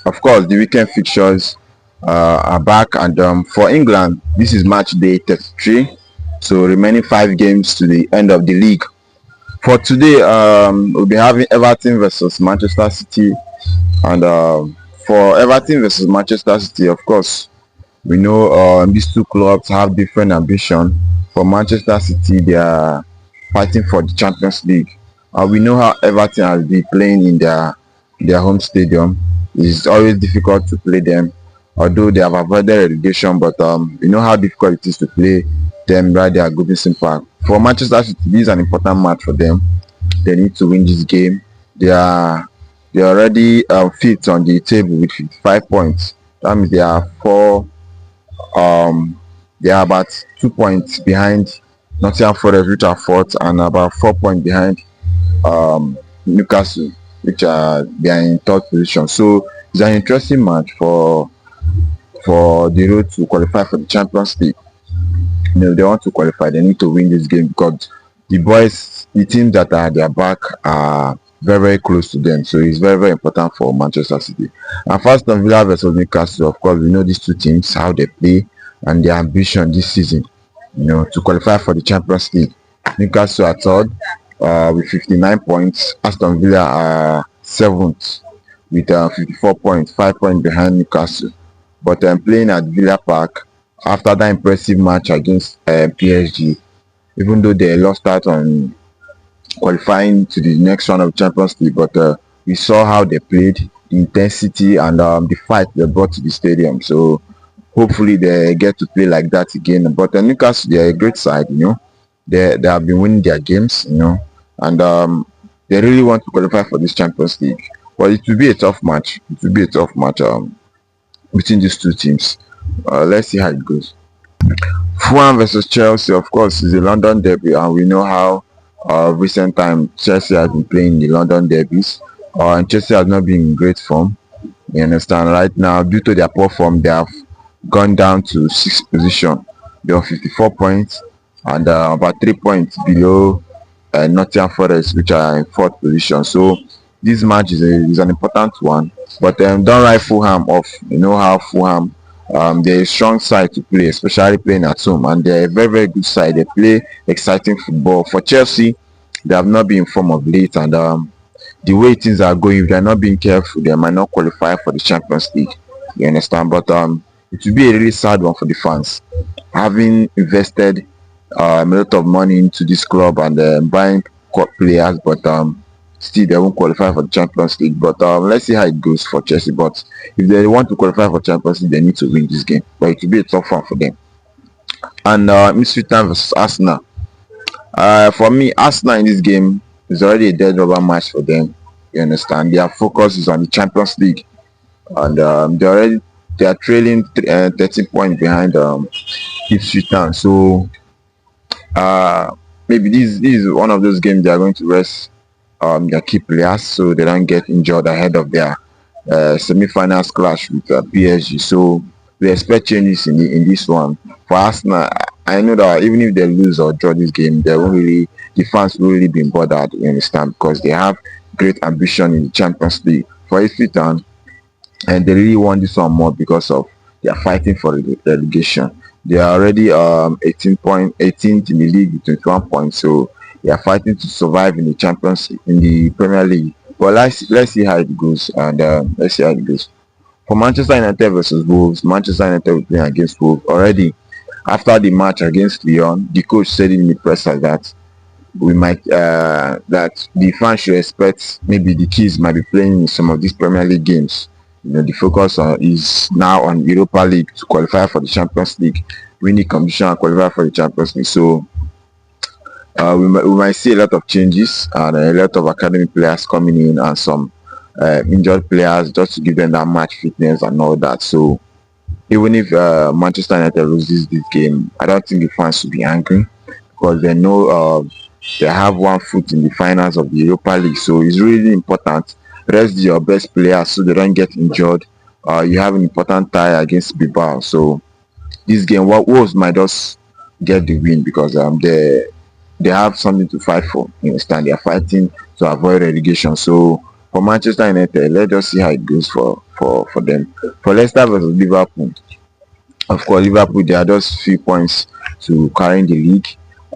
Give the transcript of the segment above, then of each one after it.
Of course, the weekend fixtures are back, and for England, this is match day 33. So remaining 5 games to the end of the league. For today, we'll be having Everton versus Manchester City, and for Everton versus Manchester City, of course, we know these two clubs have different ambition. For Manchester City, they are fighting for the Champions League. We know how Everton has been playing in their home stadium. It's always difficult to play them, although they have avoided relegation. But we know how difficult it is to play them right there at Goodison Park. For Manchester City, this is an important match for them. They need to win this game. They are they are already fifth on the table with 55 points. That means um they are about 2 points behind Nottingham Forest, which are fourth, and about 4 points behind Newcastle, which are they are in third position. So it's an interesting match for the road to qualify for the Champions League. If they want to qualify, they need to win this game because the teams that are at their back are very, very close to them. So it's very, very important for Manchester City. And first on Villa versus Newcastle, of course, we know these two teams, how they play and their ambition this season, to qualify for the Champions League. Newcastle are third with 59 points. Aston Villa are seventh with 54 points, 5 points behind Newcastle. But playing at Villa Park after that impressive match against PSG, even though they lost out on qualifying to the next round of Champions League, but we saw how they played, the intensity and the fight they brought to the stadium. So hopefully they get to play like that again. But Newcastle, they're a great side, They have been winning their games, and they really want to qualify for this Champions League. But it will be a tough match. It will be a tough match between these two teams. Let's see how it goes. Fulham versus Chelsea, of course, is a London derby, and we know how recent time Chelsea has been playing the London derbies. And Chelsea has not been in great form. You understand? Right now, due to their poor form, they have gone down to sixth position. They are 54 points and about 3 points below Nottingham Forest, which are in fourth position. So this match is an important one. But don't write Fulham off. You know how Fulham they're a strong side to play, especially playing at home, and they're a very, very good side. They play exciting football. For Chelsea, they have not been in form of late, and the way things are going, if they're not being careful, they might not qualify for the Champions League. You understand? But it will be a really sad one for the fans, having invested a lot of money into this club and buying players, but still they won't qualify for the Champions League. But let's see how it goes for Chelsea. But if they want to qualify for Champions League, they need to win this game. But it will be a tough one for them. And Ipswich Town versus Arsenal. For me, Arsenal in this game is already a dead rubber match for them. You understand? Their focus is on the Champions League, and they are trailing 13 points behind Ipswich Town. So maybe this is one of those games they are going to rest their key players so they don't get injured ahead of their semi-finals clash with PSG. So we expect changes in this one. For Arsenal, I know that even if they lose or draw this game, the fans will really be bothered. You understand, because they have great ambition in the Champions League. For Ipswich Town, and they really want this one more because of they are fighting for relegation. They are already 18th in the league with 21 points, so they are fighting to survive in the in the Premier League. But let's see how it goes, and let's see how it goes. For Manchester United versus Wolves, Manchester United will play against Wolves already. After the match against Lyon, the coach said in the presser that we might that the fans should expect maybe the kids might be playing in some of these Premier League games. The focus is now on Europa League to qualify for the Champions League, win the competition and qualify for the Champions League. So we might see a lot of changes and a lot of academy players coming in and some injured players just to give them that match fitness and all that. So even if Manchester United loses this game, I don't think the fans should be angry because they know they have one foot in the finals of the Europa League. So it's really important. Rest your best players so they don't get injured. You have an important tie against Bilbao. So this game, Wolves might just get the win because they have something to fight for. You understand? They are fighting to avoid relegation. So for Manchester United, let's just see how it goes for them. For Leicester versus Liverpool, of course, Liverpool they are just few points to carrying the league,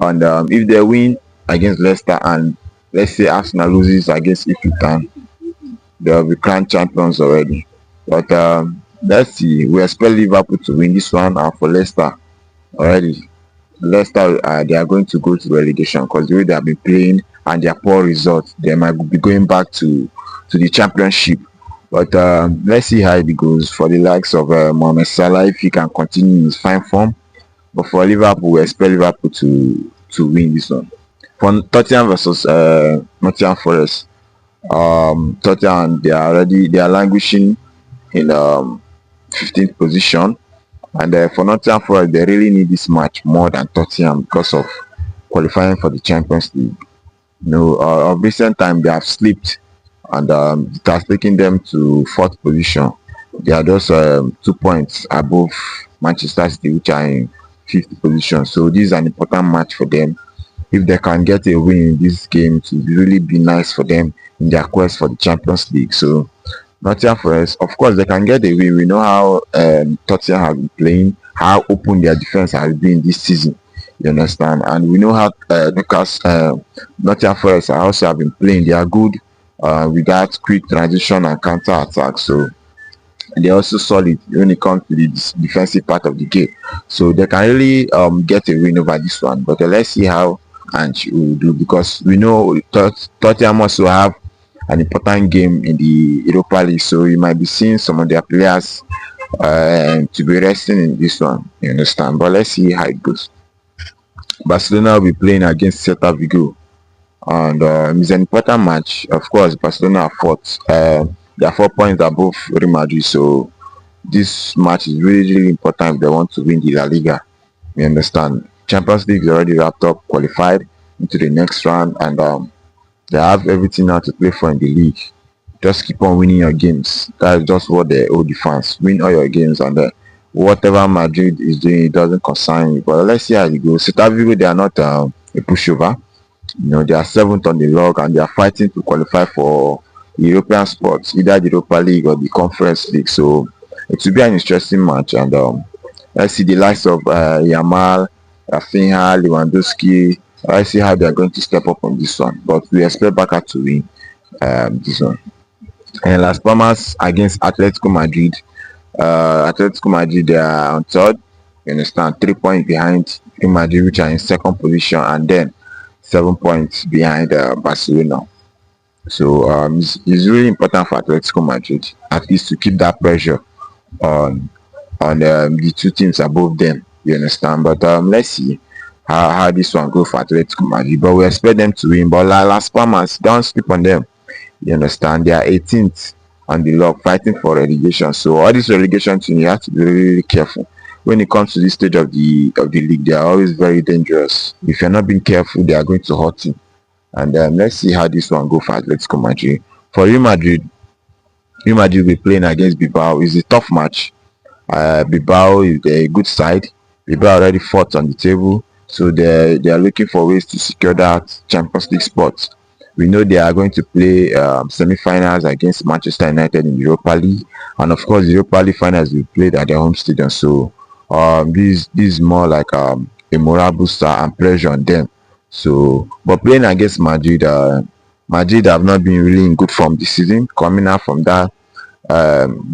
and if they win against Leicester and let's say Arsenal loses against Ipswich, they'll be crowned champions already. But let's see. We expect Liverpool to win this one, and for Leicester already, Leicester they are going to go to relegation because the way they have been playing and their poor results, they might be going back to the championship. But let's see how it goes for the likes of Mohamed Salah if he can continue in his fine form. But for Liverpool, we expect Liverpool to win this one. For Tottenham versus Nottingham Forest, Tottenham they are languishing in 15th position, and for Nottingham Forest they really need this match more than Tottenham because of qualifying for the Champions League. Of recent time they have slipped, and it has taken them to fourth position. They are just 2 points above Manchester City, which are in fifth position. So this is an important match for them. If they can get a win in this game, to really be nice for them in their quest for the Champions League. So Nottingham Forest, of course, they can get a win. We know how Tottenham have been playing, how open their defense has been this season. You understand? And we know how Nottingham Forest also have been playing. They are good with that quick transition and counter attack. So they're also solid when it comes to the defensive part of the game. So they can really get a win over this one. But let's see how Ange will do, because we know Tottenham also have an important game in the Europa League. So you might be seeing some of their players to be resting in this one. You understand? But let's see how it goes. Barcelona will be playing against Celta Vigo, and it's an important match. Of course, Barcelona are fourth. They are 4 points above Real Madrid, so this match is really important if they want to win the La Liga. You understand? Champions League is already wrapped up, qualified into the next round, and they have everything now to play for in the league. Just keep on winning your games. That's just what they owe the fans. Win all your games, and whatever Madrid is doing, it doesn't concern you. But let's see how it goes. Celta Vigo, they are not a pushover. They are seventh on the log, and they are fighting to qualify for European spots, either the Europa League or the Conference League. So it will be an interesting match, and let's see the likes of Yamal, Rafinha, Lewandowski. Let's see how they are going to step up on this one. But we expect Barca to win this one. And Las Palmas against Atletico Madrid. Atletico Madrid, they are on third. You understand? 3 points behind Real Madrid, which are in second position, and then 7 points behind Barcelona. So it's really important for Atletico Madrid at least to keep that pressure on the two teams above them. You understand? But let's see how this one goes for Atletico Madrid. But we expect them to win. But Las Palmas, don't sleep on them. You understand? They are 18th on the log, fighting for relegation. So all this relegation team, you have to be really, really careful. When it comes to this stage of the league, they are always very dangerous. If you're not being careful, they are going to hurt you. And let's see how this one goes for Atletico Madrid. For Real Madrid will be playing against Bilbao. It's a tough match. Bilbao is a good side. Bilbao already fought on the table, so they are looking for ways to secure that Champions League spot. We know they are going to play semi-finals against Manchester United in the Europa League, and of course the Europa League finals will be played at their home stadium. So this is more like a moral booster and pressure on them. So, but playing against Madrid, Madrid have not been really in good form this season, coming out from that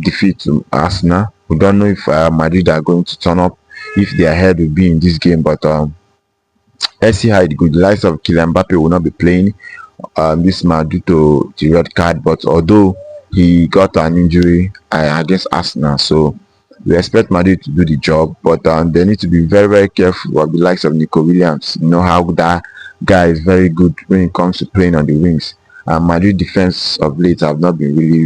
defeat to Arsenal. We don't know if Madrid are going to turn up, if their head will be in this game. But let's see how it goes. The likes of Kylian Mbappe will not be playing this match due to the red card. But although he got an injury against Arsenal, so we expect Madrid to do the job, but they need to be very, very careful of the likes of Nico Williams. You know how that guy is very good when it comes to playing on the wings. And Madrid defense of late have not been really